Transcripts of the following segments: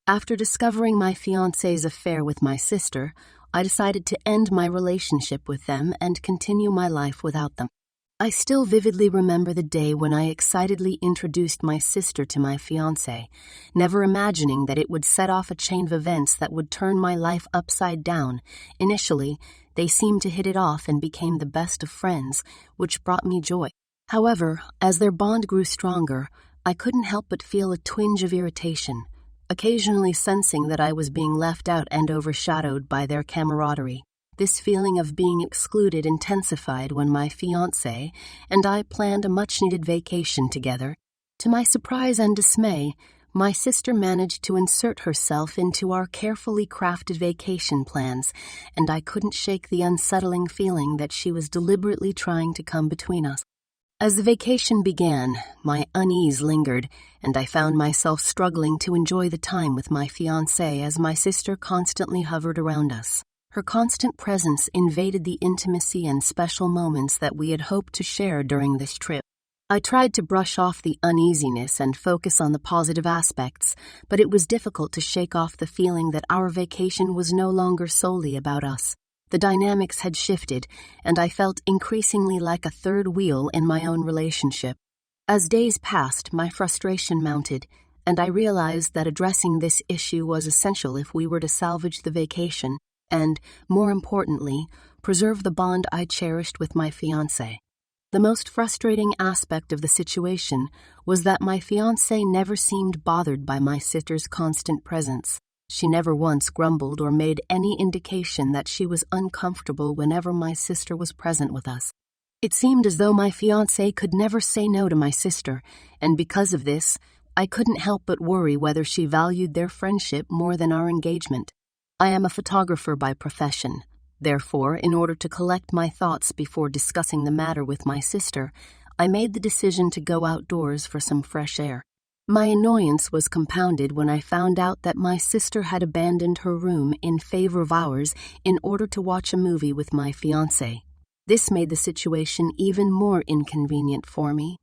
After discovering my fiancé's affair with my sister, I decided to end my relationship with them and continue my life without them. I still vividly remember the day when I excitedly introduced my sister to my fiancé, never imagining that it would set off a chain of events that would turn my life upside down. Initially, they seemed to hit it off and became the best of friends, which brought me joy. However, as their bond grew stronger, I couldn't help but feel a twinge of irritation, occasionally sensing that I was being left out and overshadowed by their camaraderie. This feeling of being excluded intensified when my fiancé and I planned a much-needed vacation together. To my surprise and dismay, my sister managed to insert herself into our carefully crafted vacation plans, and I couldn't shake the unsettling feeling that she was deliberately trying to come between us. As the vacation began, my unease lingered, and I found myself struggling to enjoy the time with my fiancé as my sister constantly hovered around us. Her constant presence invaded the intimacy and special moments that we had hoped to share during this trip. I tried to brush off the uneasiness and focus on the positive aspects, but it was difficult to shake off the feeling that our vacation was no longer solely about us. The dynamics had shifted, and I felt increasingly like a third wheel in my own relationship. As days passed, my frustration mounted, and I realized that addressing this issue was essential if we were to salvage the vacation and, more importantly, preserve the bond I cherished with my fiancé. The most frustrating aspect of the situation was that my fiancé never seemed bothered by my sister's constant presence. She never once grumbled or made any indication that she was uncomfortable whenever my sister was present with us. It seemed as though my fiancé could never say no to my sister, and because of this, I couldn't help but worry whether she valued their friendship more than our engagement. I am a photographer by profession. Therefore, in order to collect my thoughts before discussing the matter with my sister, I made the decision to go outdoors for some fresh air. My annoyance was compounded when I found out that my sister had abandoned her room in favor of ours in order to watch a movie with my fiancé. This made the situation even more inconvenient for me.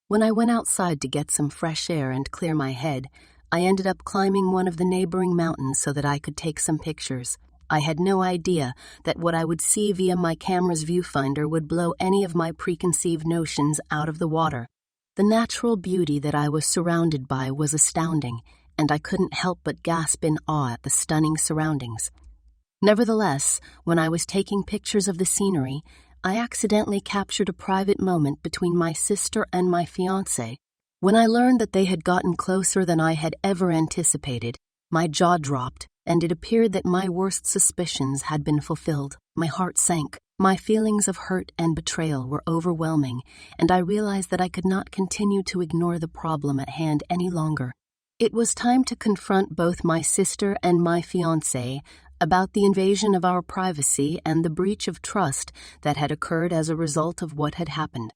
When I went outside to get some fresh air and clear my head, I ended up climbing one of the neighboring mountains so that I could take some pictures. I had no idea that what I would see via my camera's viewfinder would blow any of my preconceived notions out of the water. The natural beauty that I was surrounded by was astounding, and I couldn't help but gasp in awe at the stunning surroundings. Nevertheless, when I was taking pictures of the scenery, I accidentally captured a private moment between my sister and my fiancé. When I learned that they had gotten closer than I had ever anticipated, my jaw dropped, and it appeared that my worst suspicions had been fulfilled. My heart sank. My feelings of hurt and betrayal were overwhelming, and I realized that I could not continue to ignore the problem at hand any longer. It was time to confront both my sister and my fiancé about the invasion of our privacy and the breach of trust that had occurred as a result of what had happened.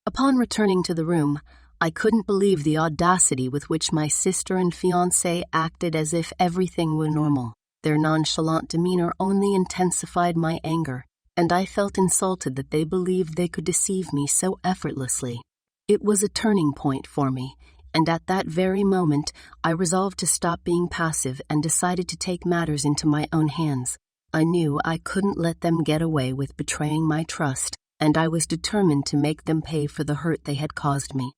Upon returning to the room, I couldn't believe the audacity with which my sister and fiancé acted as if everything were normal. Their nonchalant demeanor only intensified my anger, and I felt insulted that they believed they could deceive me so effortlessly. It was a turning point for me, and at that very moment, I resolved to stop being passive and decided to take matters into my own hands. I knew I couldn't let them get away with betraying my trust, and I was determined to make them pay for the hurt they had caused me.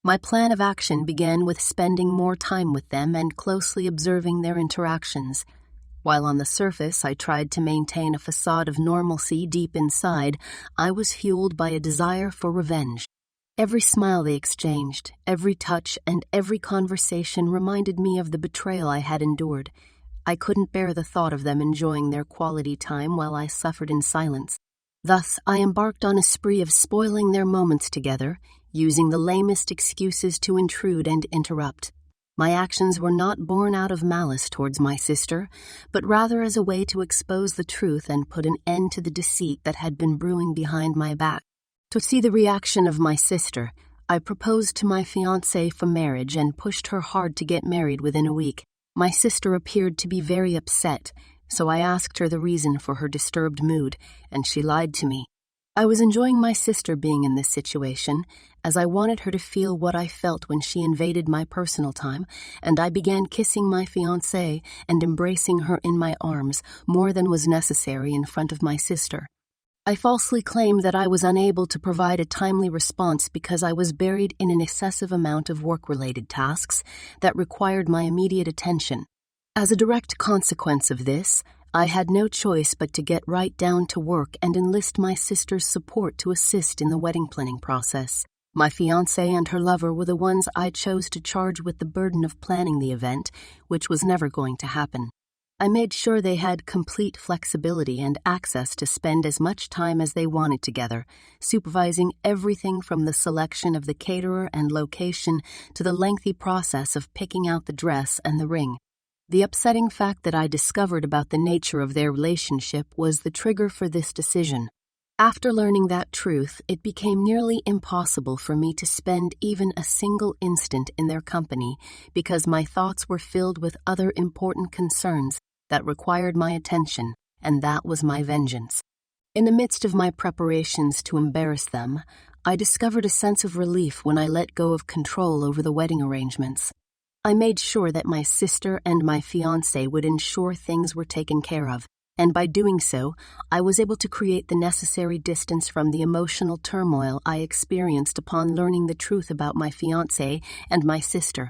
My plan of action began with spending more time with them and closely observing their interactions. While on the surface I tried to maintain a facade of normalcy, deep inside, I was fueled by a desire for revenge. Every smile they exchanged, every touch, and every conversation reminded me of the betrayal I had endured. I couldn't bear the thought of them enjoying their quality time while I suffered in silence. Thus, I embarked on a spree of spoiling their moments together, using the lamest excuses to intrude and interrupt. My actions were not born out of malice towards my sister, but rather as a way to expose the truth and put an end to the deceit that had been brewing behind my back. To see the reaction of my sister, I proposed to my fiancé for marriage and pushed her hard to get married within a week. My sister appeared to be very upset, so I asked her the reason for her disturbed mood, and she lied to me. I was enjoying my sister being in this situation, as I wanted her to feel what I felt when she invaded my personal time, and I began kissing my fiancée and embracing her in my arms more than was necessary in front of my sister. I falsely claimed that I was unable to provide a timely response because I was buried in an excessive amount of work-related tasks that required my immediate attention. As a direct consequence of this, I had no choice but to get right down to work and enlist my sister's support to assist in the wedding planning process. My fiancée and her lover were the ones I chose to charge with the burden of planning the event, which was never going to happen. I made sure they had complete flexibility and access to spend as much time as they wanted together, supervising everything from the selection of the caterer and location to the lengthy process of picking out the dress and the ring. The upsetting fact that I discovered about the nature of their relationship was the trigger for this decision. After learning that truth, it became nearly impossible for me to spend even a single instant in their company because my thoughts were filled with other important concerns that required my attention, and that was my vengeance. In the midst of my preparations to embarrass them, I discovered a sense of relief when I let go of control over the wedding arrangements. I made sure that my sister and my fiancé would ensure things were taken care of, and by doing so, I was able to create the necessary distance from the emotional turmoil I experienced upon learning the truth about my fiancé and my sister.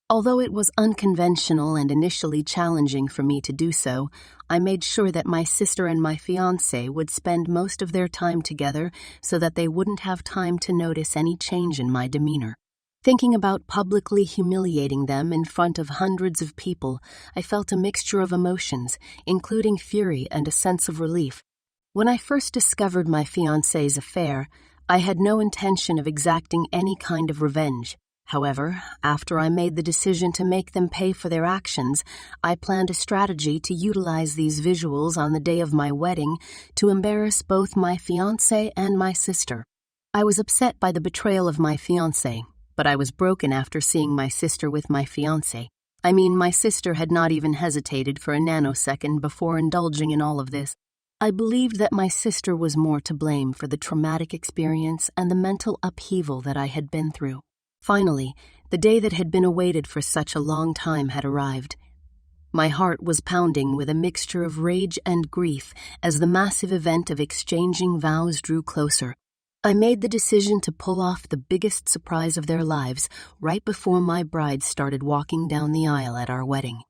Although it was unconventional and initially challenging for me to do so, I made sure that my sister and my fiancé would spend most of their time together so that they wouldn't have time to notice any change in my demeanor. Thinking about publicly humiliating them in front of hundreds of people, I felt a mixture of emotions, including fury and a sense of relief. When I first discovered my fiancé's affair, I had no intention of exacting any kind of revenge. However, after I made the decision to make them pay for their actions, I planned a strategy to utilize these visuals on the day of my wedding to embarrass both my fiancé and my sister. I was upset by the betrayal of my fiancé, but I was broken after seeing my sister with my fiancé. My sister had not even hesitated for a nanosecond before indulging in all of this. I believed that my sister was more to blame for the traumatic experience and the mental upheaval that I had been through. Finally, the day that had been awaited for such a long time had arrived. My heart was pounding with a mixture of rage and grief as the massive event of exchanging vows drew closer. I made the decision to pull off the biggest surprise of their lives right before my bride started walking down the aisle at our wedding.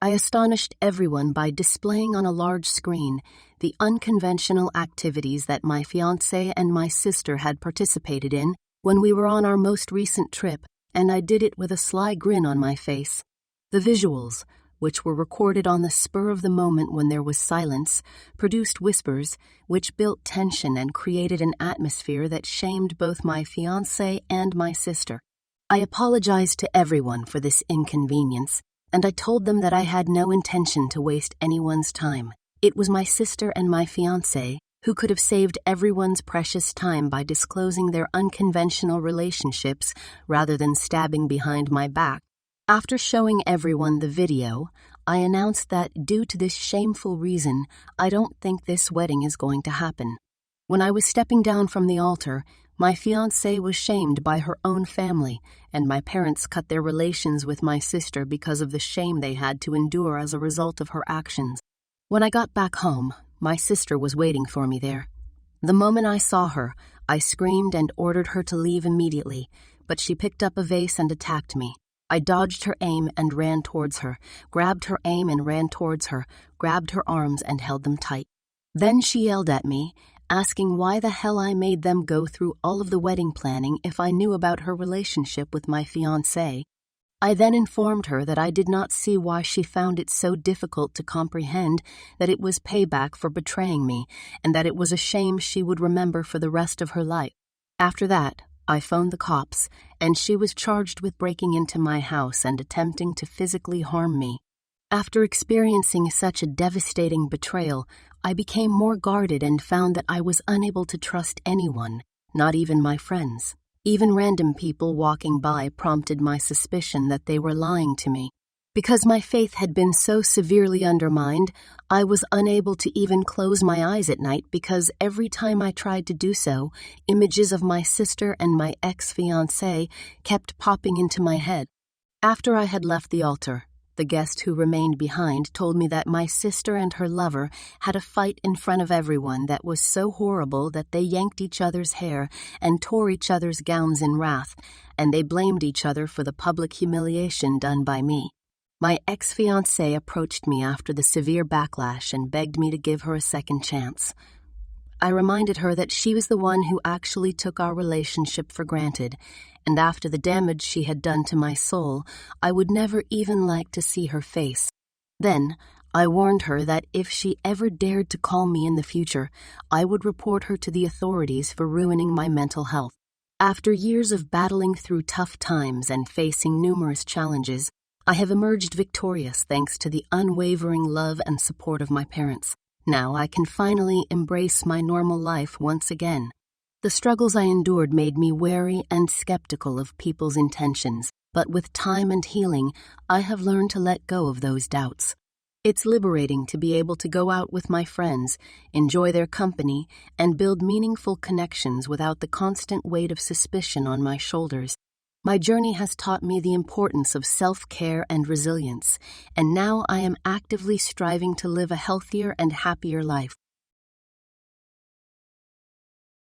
I astonished everyone by displaying on a large screen the unconventional activities that my fiancé and my sister had participated in when we were on our most recent trip, and I did it with a sly grin on my face. The visuals, which were recorded on the spur of the moment when there was silence, produced whispers which built tension and created an atmosphere that shamed both my fiancé and my sister. I apologized to everyone for this inconvenience, and I told them that I had no intention to waste anyone's time. It was my sister and my fiancé who could have saved everyone's precious time by disclosing their unconventional relationships rather than stabbing behind my back. After showing everyone the video, I announced that due to this shameful reason, I don't think this wedding is going to happen. When I was stepping down from the altar, my fiancée was shamed by her own family, and my parents cut their relations with my sister because of the shame they had to endure as a result of her actions. When I got back home, my sister was waiting for me there. The moment I saw her, I screamed and ordered her to leave immediately, but she picked up a vase and attacked me. I dodged her aim and ran towards her, grabbed her aim and ran towards her, grabbed her arms and held them tight. Then she yelled at me, asking why the hell I made them go through all of the wedding planning if I knew about her relationship with my fiancé. I then informed her that I did not see why she found it so difficult to comprehend that it was payback for betraying me, and that it was a shame she would remember for the rest of her life. After that, I phoned the cops, and she was charged with breaking into my house and attempting to physically harm me. After experiencing such a devastating betrayal, I became more guarded and found that I was unable to trust anyone, not even my friends. Even random people walking by prompted my suspicion that they were lying to me. Because my faith had been so severely undermined, I was unable to even close my eyes at night because every time I tried to do so, images of my sister and my ex-fiancé kept popping into my head. After I had left the altar, the guest who remained behind told me that my sister and her lover had a fight in front of everyone that was so horrible that they yanked each other's hair and tore each other's gowns in wrath, and they blamed each other for the public humiliation done by me. My ex-fiancé approached me after the severe backlash and begged me to give her a second chance. I reminded her that she was the one who actually took our relationship for granted, and after the damage she had done to my soul, I would never even like to see her face. Then, I warned her that if she ever dared to call me in the future, I would report her to the authorities for ruining my mental health. After years of battling through tough times and facing numerous challenges, I have emerged victorious thanks to the unwavering love and support of my parents. Now I can finally embrace my normal life once again. The struggles I endured made me wary and skeptical of people's intentions, but with time and healing, I have learned to let go of those doubts. It's liberating to be able to go out with my friends, enjoy their company, and build meaningful connections without the constant weight of suspicion on my shoulders. My journey has taught me the importance of self-care and resilience, and now I am actively striving to live a healthier and happier life.